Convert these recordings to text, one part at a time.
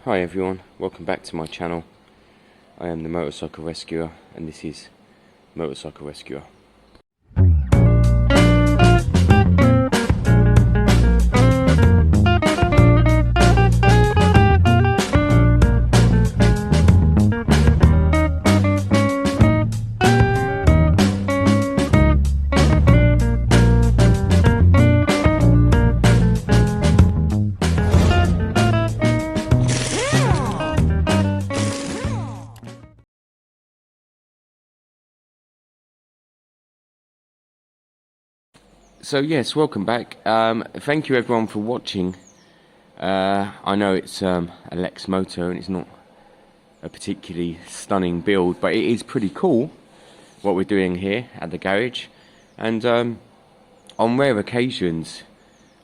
Hi everyone, welcome back to my channel. I am the Motorcycle Rescuer and this is Motorcycle Rescuer. So yes, welcome back. Thank you everyone for watching. I know it's a lexmoto and it's not a particularly stunning build, but it is pretty cool what we're doing here at the garage. And on rare occasions,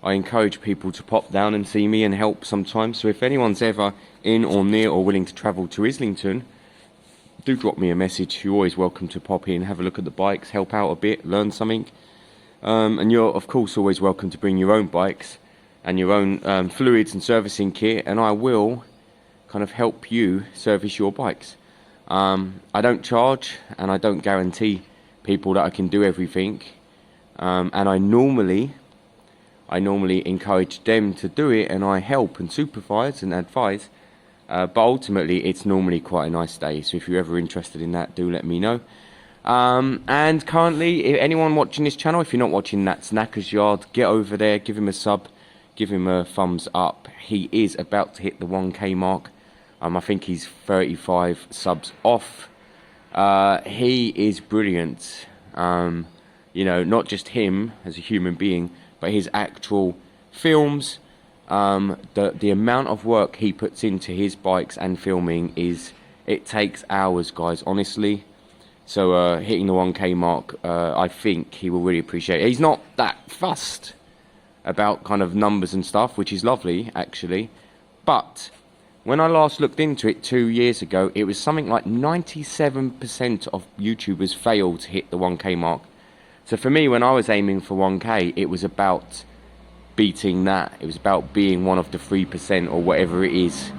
I encourage people to pop down and see me and help sometimes. So if anyone's ever in or near or willing to travel to Islington, do drop me a message. You're always welcome to pop in, have a look at the bikes, help out a bit, learn something. And you're of course always welcome to bring your own bikes and your own fluids and servicing kit, and I will kind of help you service your bikes. I don't charge and I don't guarantee people that I can do everything, and I normally encourage them to do it, and I help and supervise and advise, but ultimately it's normally quite a nice day. So if you're ever interested in that, do let me know. And currently, if anyone watching this channel, if you're not watching that Snacker's Yard, get over there, give him a sub, give him a thumbs up. He is about to hit the 1K mark. I think he's 35 subs off. He is brilliant. You know, not just him as a human being, but his actual films. The amount of work he puts into his bikes and filming it takes hours, guys, honestly. So hitting the 1K mark, I think he will really appreciate it. He's not that fussed about kind of numbers and stuff, which is lovely, actually. But when I last looked into it 2 years ago, it was something like 97% of YouTubers fail to hit the 1K mark. So for me, when I was aiming for 1K, it was about beating that. It was about being one of the 3% or whatever it is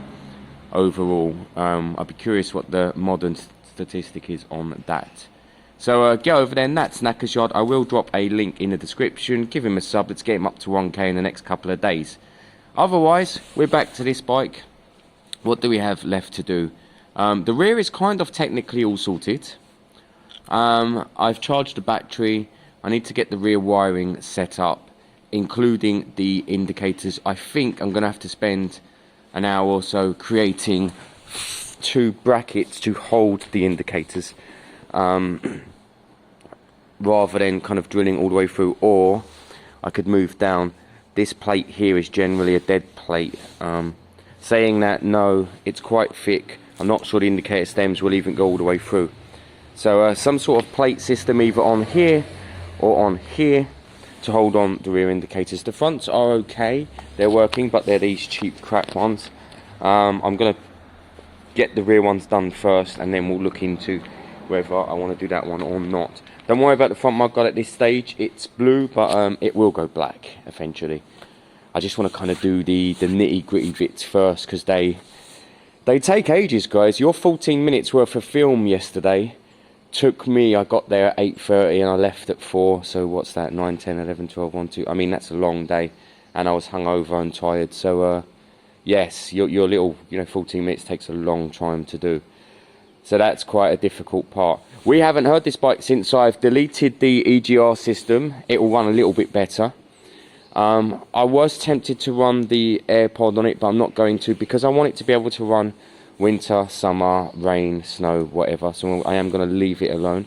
overall. I'd be curious what the modern statistic is on that. So get over there, and that's Snacker's Yard. I will drop a link in the description. Give him a sub. Let's get him up to 1K in the next couple of days. Otherwise, we're back to this bike. What do we have left to do? The rear is kind of technically all sorted. I've charged the battery. I need to get the rear wiring set up, including the indicators. I think I'm going to have to spend an hour or so creating 2 brackets to hold the indicators, rather than kind of drilling all the way through, or I could move down. This plate here is generally a dead plate. Saying that, no, it's quite thick. I'm not sure the indicator stems will even go all the way through. So some sort of plate system either on here or on here to hold on the rear indicators. The fronts are okay, they're working, but they're these cheap crap ones. I'm going to get the rear ones done first, and then we'll look into whether I want to do that one or not. Don't worry about the front mud guard at this stage. It's blue, but it will go black eventually. I just want to kind of do the nitty gritty bits first, because they take ages, guys. Your 14 minutes worth of film yesterday took me, I got there at 8:30 and I left at 4, so what's that, 9, 10, 11, 12, 1, 2, I mean that's a long day, and I was hungover and tired. So yes, your little, 14 minutes takes a long time to do. So that's quite a difficult part. We haven't heard this bike since I've deleted the EGR system. It will run a little bit better. I was tempted to run the AirPod on it, but I'm not going to, because I want it to be able to run winter, summer, rain, snow, whatever. So I am going to leave it alone.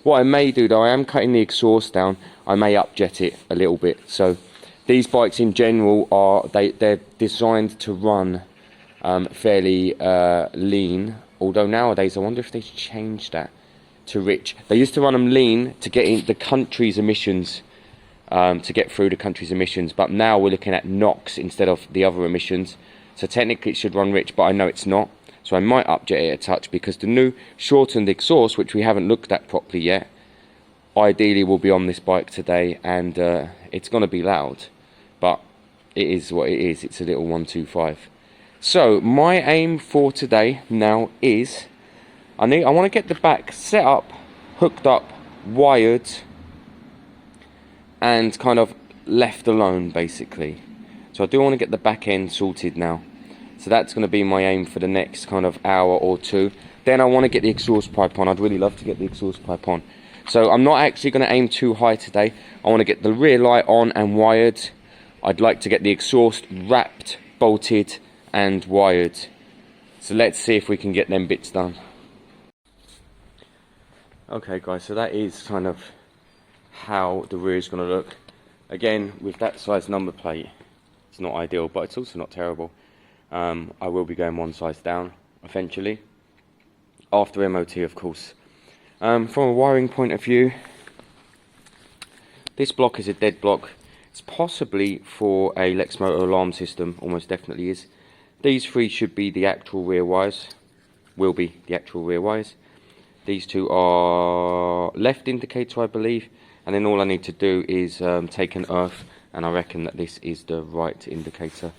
What I may do though, I am cutting the exhaust down. I may upjet it a little bit. So these bikes in general they're designed to run fairly lean, although nowadays I wonder if they've changed that to rich. They used to run them lean to get in the country's emissions, to get through the country's emissions, but now we're looking at NOx instead of the other emissions. So technically it should run rich, but I know it's not. So I might upjet it a touch, because the new shortened exhaust, which we haven't looked at properly yet, ideally will be on this bike today, and it's going to be loud, but it is what it is. It's a little 125. So my aim for today now is I want to get the back set up, hooked up, wired, and kind of left alone basically. So I do want to get the back end sorted now. So that's going to be my aim for the next kind of hour or two. Then I want to get the exhaust pipe on. I'd really love to get the exhaust pipe on. So I'm not actually going to aim too high today. I want to get the rear light on and wired. I'd like to get the exhaust wrapped, bolted and wired. So let's see if we can get them bits done. Okay guys, so that is kind of how the rear is going to look. Again, with that size number plate, it's not ideal, but it's also not terrible. I will be going one size down eventually, after MOT of course. From a wiring point of view, this block is a dead block. It's possibly for a lexmoto alarm system, almost definitely is. These three should be the actual rear wires, will be the actual rear wires. These two are left indicator I believe, and then all I need to do is take an earth, and I reckon that this is the right indicator.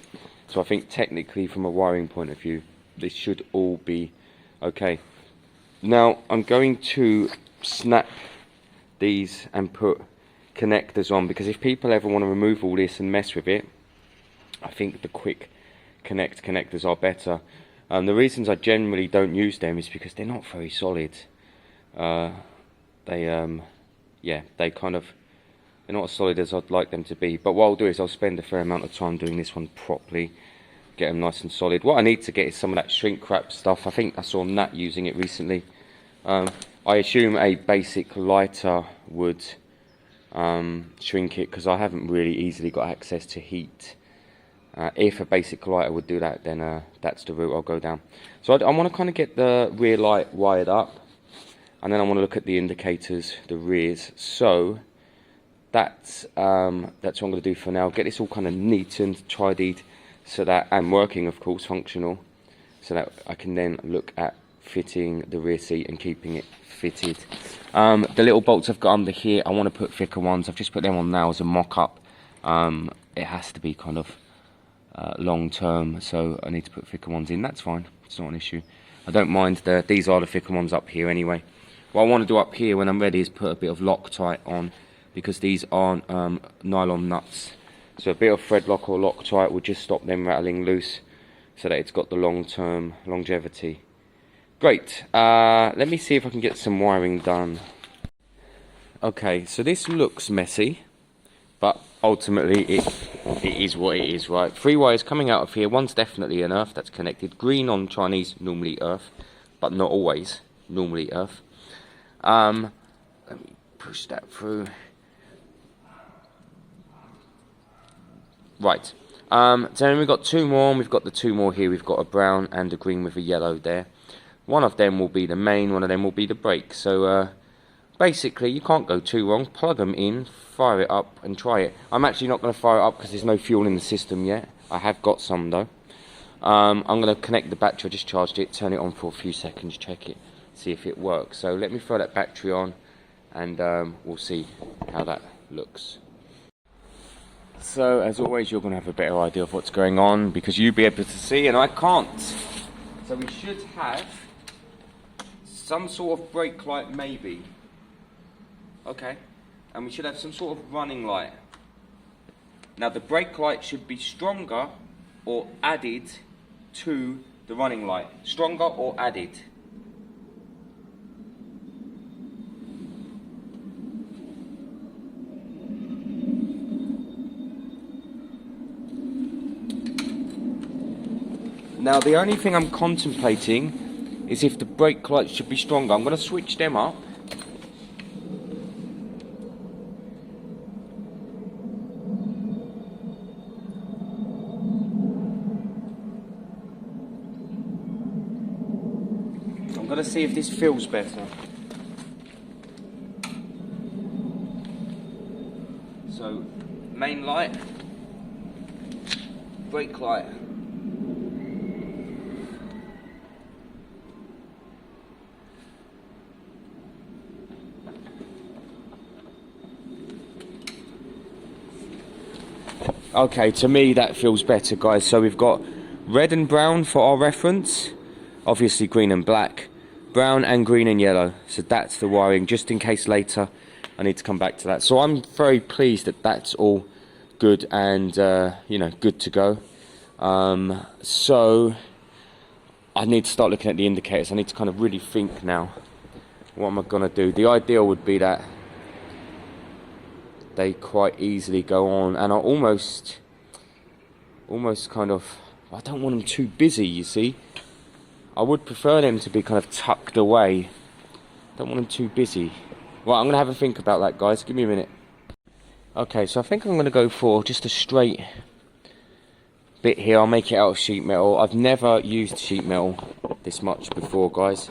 So I think technically from a wiring point of view, this should all be okay. Now I'm going to snap these and put connectors on, because if people ever want to remove all this and mess with it, I think the quick connectors are better. The reasons I generally don't use them is because they're not very solid. Yeah, they're not as solid as I'd like them to be. But what I'll do is I'll spend a fair amount of time doing this one properly, get them nice and solid. What I need to get is some of that shrink wrap stuff. I think I saw Nat using it recently. I assume a basic lighter would shrink it, because I haven't really easily got access to heat. If a basic lighter would do that, then that's the route I'll go down. So I want to kind of get the rear light wired up, and then I want to look at the indicators, the rears. So that's what I'm going to do for now. Get this all kind of neat and tidied, so that, and working of course, functional, so that I can then look at fitting the rear seat and keeping it fitted. The little bolts I've got under here, I want to put thicker ones. I've just put them on now as a mock-up. It has to be kind of long term, so I need to put thicker ones in. That's fine, it's not an issue. I don't mind. These are the thicker ones up here anyway. What I want to do up here when I'm ready is put a bit of Loctite on, because these aren't nylon nuts. So a bit of thread lock or Loctite will just stop them rattling loose, so that it's got the long-term longevity. Great. Let me see if I can get some wiring done. Okay, so this looks messy, but ultimately it is what it is, right? 3 wires coming out of here. One's definitely an earth that's connected. Green on Chinese, normally earth, but not always, normally earth. Let me push that through. Right. So then we've got 2 more, and we've got the 2 more here. We've got a brown and a green with a yellow there. One of them will be the main, one of them will be the brake. So basically you can't go too wrong. Plug them in, fire it up and try it. I'm actually not going to fire it up because there's no fuel in the system yet. I have got some though. I'm going to connect the battery. I just charged it, turn it on for a few seconds, check it, see if it works. So let me throw that battery on, and we'll see how that looks. So as always, you're going to have a better idea of what's going on, because you'll be able to see and I can't. So we should have some sort of brake light maybe. Okay. And we should have some sort of running light. Now the brake light should be stronger or added to the running light. Stronger or added. Now the only thing I'm contemplating is if the brake lights should be stronger. I'm going to switch them up. I'm going to see if this feels better. So, main light, brake light. Okay, to me that feels better, guys. So we've got red and brown for our reference, obviously green and black, brown and green and yellow. So that's the wiring, just in case later I need to come back to that. So I'm very pleased that that's all good and you know, good to go. So I need to start looking at the indicators. I need to kind of really think now, what am I gonna do? The ideal would be that they quite easily go on, and I almost kind of, I don't want them too busy, you see. I would prefer them to be kind of tucked away. Don't want them too busy. Right, I'm gonna have a think about that, guys. Give me a minute. Okay, so I think I'm gonna go for just a straight bit here. I'll make it out of sheet metal. I've never used sheet metal this much before, guys.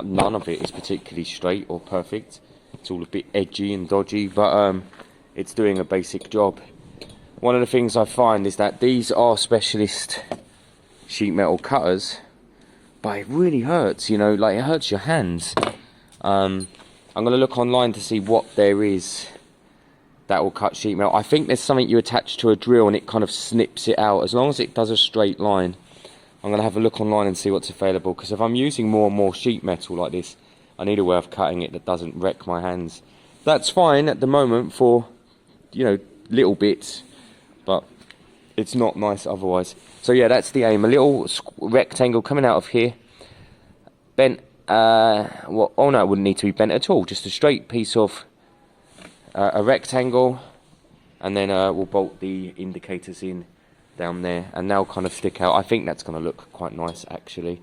None of it is particularly straight or perfect. It's all a bit edgy and dodgy, but it's doing a basic job. One of the things I find is that these are specialist sheet metal cutters, but it really hurts, you know, like it hurts your hands. I'm going to look online to see what there is that will cut sheet metal. I think there's something you attach to a drill and it kind of snips it out, as long as it does a straight line. I'm going to have a look online and see what's available, because if I'm using more and more sheet metal like this, I need a way of cutting it that doesn't wreck my hands. That's fine at the moment for, you know, little bits, but it's not nice otherwise. So yeah, that's the aim. A little rectangle coming out of here. Bent, well, oh no, it wouldn't need to be bent at all. Just a straight piece of a rectangle, and then we'll bolt the indicators in down there, and they'll kind of stick out. I think that's going to look quite nice, actually.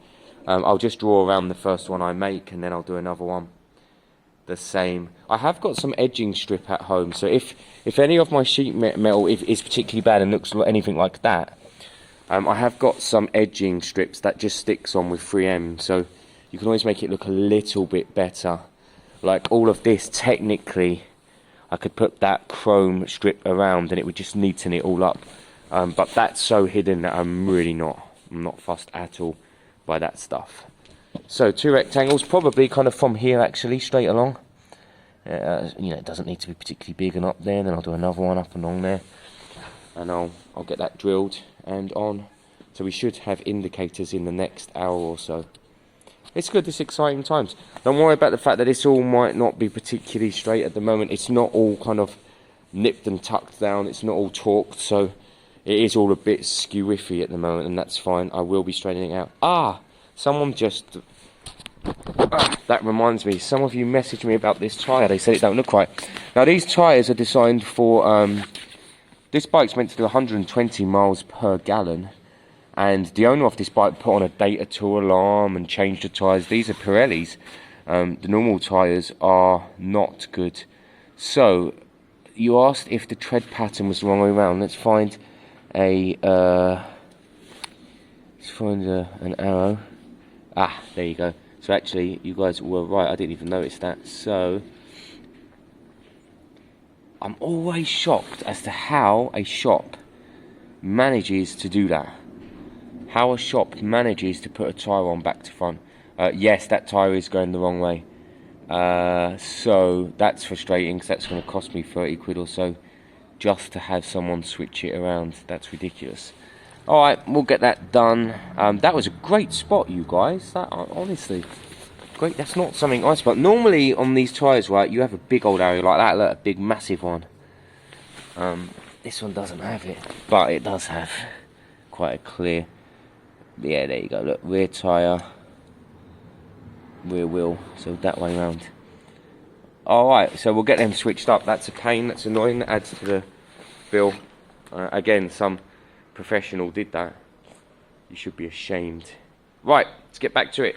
I'll just draw around the first one I make, and then I'll do another one the same. I have got some edging strip at home, so if any of my sheet metal is particularly bad and looks anything like that, I have got some edging strips that just sticks on with 3M, so you can always make it look a little bit better. Like all of this, technically I could put that chrome strip around and it would just neaten it all up, but that's so hidden that I'm not fussed at all by that stuff. So 2 rectangles, probably kind of from here actually, straight along. You know, it doesn't need to be particularly big and up there. Then I'll do another one up along there, and I'll get that drilled and on. So we should have indicators in the next hour or so. It's good, it's exciting times. Don't worry about the fact that this all might not be particularly straight at the moment. It's not all kind of nipped and tucked down. It's not all torqued, so it is all a bit skew-iffy at the moment, and that's fine. I will be straightening it out. Someone just... that reminds me, some of you messaged me about this tyre. They said it don't look right. Now, these tyres are designed for... this bike's meant to do 120 miles per gallon. And the owner of this bike put on a data tool alarm and changed the tyres. These are Pirellis. The normal tyres are not good. So, you asked if the tread pattern was the wrong way around. Let's find an arrow. There you go. So actually, you guys were right. I didn't even notice that. So, I'm always shocked as to how a shop manages to do that. How a shop manages to put a tyre on back to front. Yes, that tyre is going the wrong way. So, that's frustrating, because that's going to cost me 30 quid or so just to have someone switch it around. That's ridiculous. Alright, we'll get that done. That was a great spot, you guys. That, honestly, great. That's not something I spot. Normally on these tyres, right, you have a big old area like that. Look, a big massive one. This one doesn't have it, but it does have quite a clear... Yeah, there you go. Look, rear tyre, rear wheel. So that way round. Alright, so we'll get them switched up. That's a pain. That's annoying. That adds to the bill. Again, some professional did that. You should be ashamed. Right, let's get back to it.